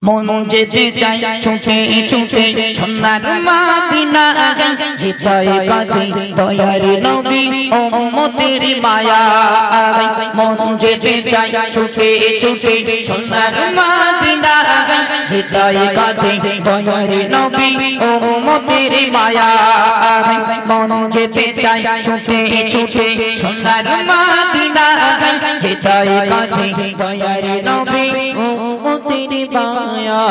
মন যেতে চাই ছুটে ছুটে সোনার মদিনা যেতাই কাঁদে দয়ার নবী উম্মতের মায়া মন যেতে চাই ছুটে ছুটে সোনার মদিনা যেতাই কাঁদে দয়ার নবী উম্মতের মায়া মন যেতে চাই ছুটে ছুটে সোনার মদিনা যেতাই কাঁদে দয়ার নবী উম্মতের মায়া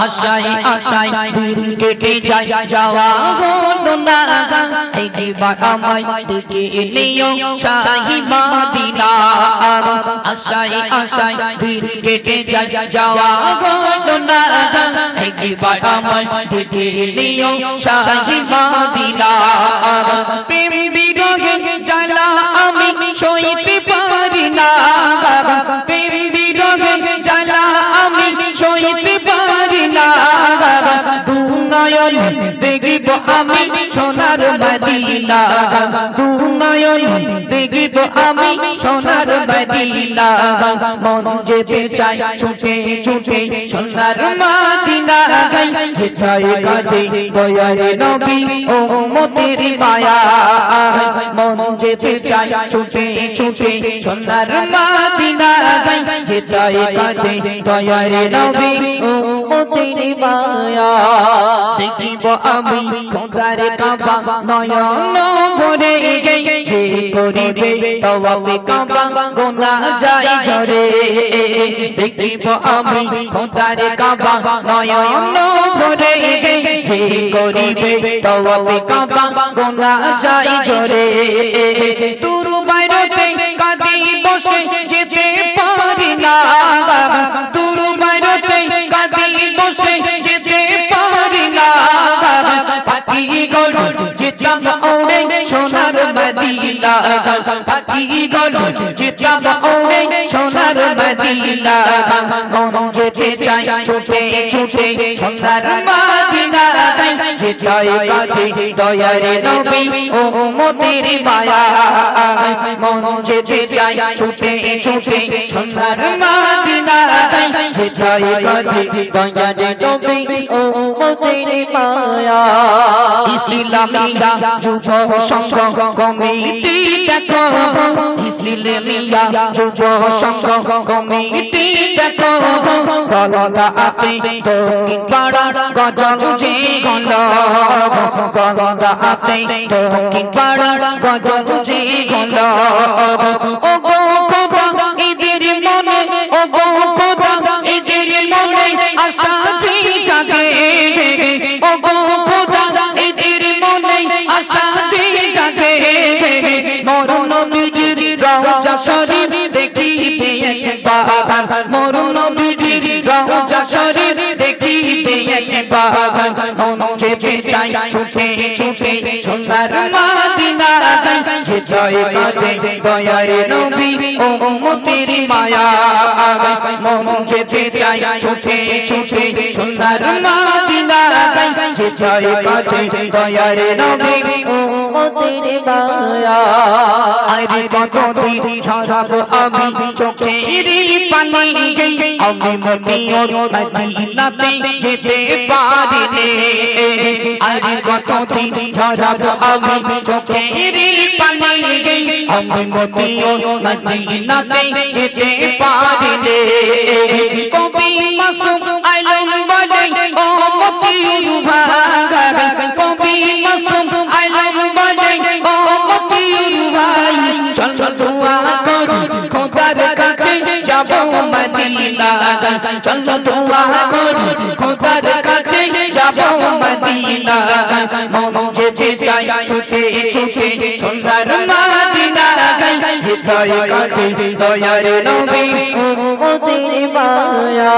আশাই আশাই দিন কেটে যায় যাওয়া হলো না একবার আমায় ডেকে নিও শাহী মদিনা আশাই আশাই দিন কেটে যায় যাওয়া হলো না একবার আমায় ডেকে নিও শাহী মদিনা প্রেম বিরহে জ্বালা আমি সইতে পারি না প্রেম বিরহে জ্বালা আমি সইতে পারি না দুনয়ন দেখিব আমি সোনার মদিনা দুনয়ন দেখিব আমি সোনার মদিনা মন যেতে চাই ছুটে ছুটে সোনার মদিনা যেতাই কাঁদে দয়ার নবী উম্মতের মায়া মন যেতে চাই ছুটে ছুটে সোনার মদিনা যেতাই কাঁদে দয়ার নবী উম্মতের মায়া দেখিব আমি খোদার কাবা নয়ন ভরে যে করিবে তওয়াবে কাবা গুনাহ যায় ঝরে দেখিব আমি খোদার কাবা নয়ন ভরে যে করিবে তওয়াবে কাবা গুনাহ যায় ঝরে দূর বাইরেতে কাঁদি বসে যেতে পারি না দূর বাইরেতে কাঁদি বসে যেতে পারি না পাখি গল যেতাম ওড়ে সোনার মদিনা পাখি গল যেতাম ওড়ে সোনার মদিনা মন যেতে চাই ছুটে ছুটে সোনার মদিনা যেতাই কাঁদে দয়ার নবী উম্মতের মায়া মন যেতে চাই ছুটে ছুটে সোনার মদিনা যেতাই কাঁদে দয়ার নবী উম্মতের মায়া ইসলামিয়া যুব সংঘ কমিটি দেখো ইসলামিয়া যুব সংঘ কমিটি দেখো কলকাতাতে দক্ষিণ পাড়া গজল যে গল কলকাতাতে দক্ষিণ পাড়া গজল যে গল ও গো খোদা এদের মনে ও গো খোদা এদের মনে আশা যে জাগে ও গো খোদা এদের মনে আশা যে জাগে মরুন নবীজির রওজা শরীফ দেখিবে একবার মরুন নবীজির রওজা শরীফ দেখিবে একবার মন যেতে চাই ছুটে ছুটে সোনার মদিনা যেতাই কাঁদে দয়ার নবী উম্মতের মায়া মন যেতে চাই ছুটে ছুটে সোনার মদিনা যেতাই কাঁদে দয়ার নবী উম্মতের মায়া আরে কতদিন ছড়াবো আমি চোখের পানি আমি মদিনার মদিনাতে যেতে পারি রে আরে কতদিন ছড়াবো আমি চোখের পানি আমি মদিনার মদিনাতে যেতে পারি রে কবি মাসুম আলম বলে ও মতিউর ভাই কবি মাসুম আলম বলে ও মতিউর ভাই চল দুআ করি খোদার কাছে যাব মদিনা চল দুআ করি খোদার কাছে যাব মদিনা মন যেতে চাই ছুটে ছুটে সোনার মদিনা যেতাই কাঁদে দয়ার নবী উম্মতের মায়া